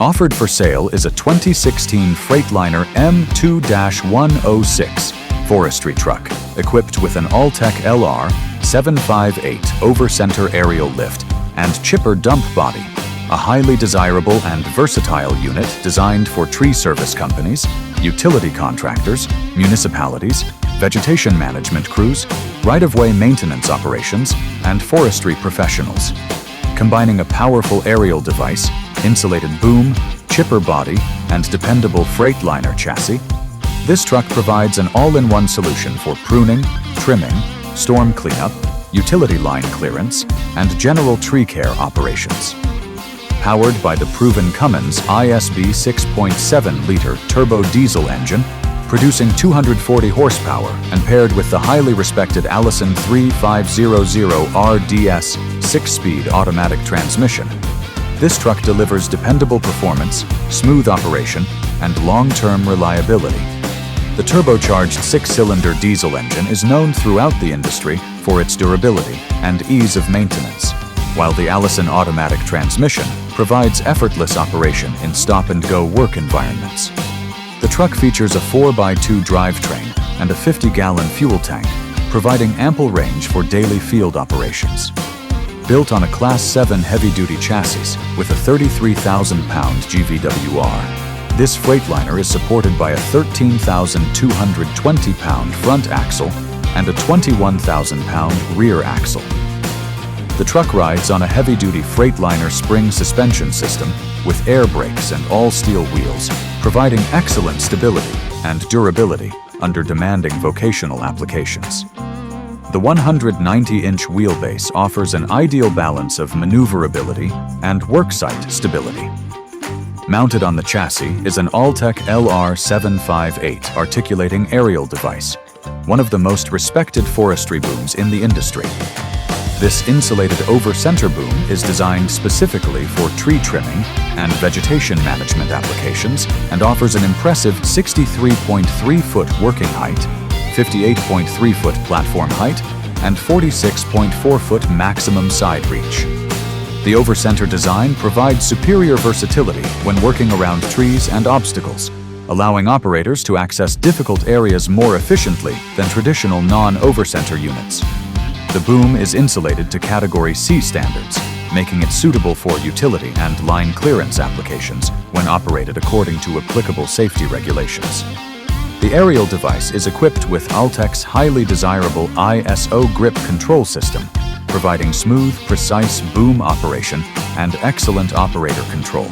Offered for sale is a 2016 Freightliner M2-106 Forestry Truck, equipped with an Altec LR758 over-center aerial lift and chipper dump body, a highly desirable and versatile unit designed for tree service companies, utility contractors, municipalities, vegetation management crews, right-of-way maintenance operations, and forestry professionals. Combining a powerful aerial device, insulated boom, chipper body, and dependable Freightliner chassis, this truck provides an all-in-one solution for pruning, trimming, storm cleanup, utility line clearance, and general tree care operations. Powered by the proven Cummins ISB 6.7-liter turbo diesel engine, producing 240 horsepower and paired with the highly respected Allison 3500RDS 6-speed automatic transmission, this truck delivers dependable performance, smooth operation, and long-term reliability. The turbocharged 6-cylinder diesel engine is known throughout the industry for its durability and ease of maintenance, while the Allison automatic transmission provides effortless operation in stop-and-go work environments. The truck features a 4x2 drivetrain and a 50-gallon fuel tank, providing ample range for daily field operations. Built on a Class 7 heavy-duty chassis with a 33,000-pound GVWR, this Freightliner is supported by a 13,220-pound front axle and a 21,000-pound rear axle. The truck rides on a heavy-duty Freightliner spring suspension system with air brakes and all-steel wheels, providing excellent stability and durability under demanding vocational applications. The 190-inch wheelbase offers an ideal balance of maneuverability and worksite stability. Mounted on the chassis is an Altec LR758 articulating aerial device, one of the most respected forestry booms in the industry. This insulated over-center boom is designed specifically for tree trimming and vegetation management applications and offers an impressive 63.3-foot working height, 58.3-foot platform height, and 46.4-foot maximum side reach. The over-center design provides superior versatility when working around trees and obstacles, allowing operators to access difficult areas more efficiently than traditional non-over-center units. The boom is insulated to Category C standards, making it suitable for utility and line clearance applications when operated according to applicable safety regulations. The aerial device is equipped with Altec's highly desirable ISO grip control system, providing smooth, precise boom operation and excellent operator control.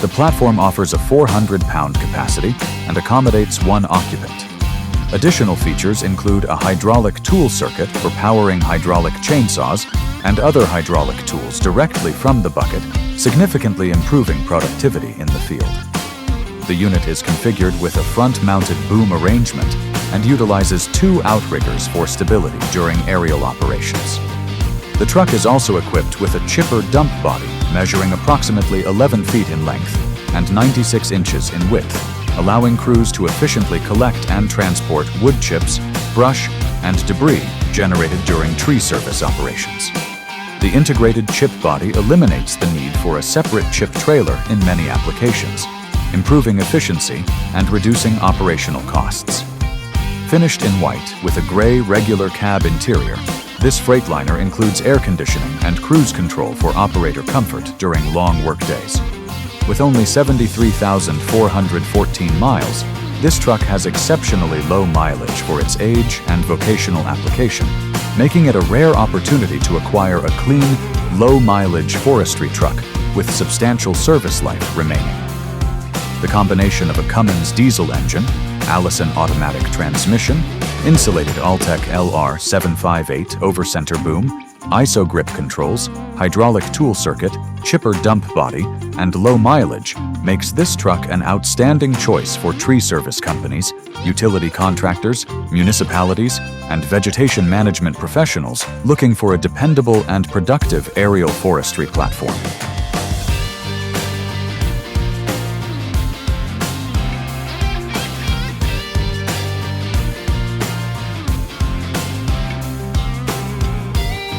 The platform offers a 400-pound capacity and accommodates one occupant. Additional features include a hydraulic tool circuit for powering hydraulic chainsaws and other hydraulic tools directly from the bucket, significantly improving productivity in the field. The unit is configured with a front-mounted boom arrangement and utilizes 2 outriggers for stability during aerial operations. The truck is also equipped with a chipper dump body measuring approximately 11 feet in length and 96 inches in width, allowing crews to efficiently collect and transport wood chips, brush, and debris generated during tree service operations. The integrated chip body eliminates the need for a separate chip trailer in many applications, improving efficiency and reducing operational costs. Finished in white with a gray regular cab interior, this Freightliner includes air conditioning and cruise control for operator comfort during long workdays. With only 73,414 miles, this truck has exceptionally low mileage for its age and vocational application, making it a rare opportunity to acquire a clean, low-mileage forestry truck with substantial service life remaining. The combination of a Cummins diesel engine, Allison automatic transmission, insulated Altec LR758 over-center boom, ISO grip controls, hydraulic tool circuit, chipper dump body, and low mileage makes this truck an outstanding choice for tree service companies, utility contractors, municipalities, and vegetation management professionals looking for a dependable and productive aerial forestry platform.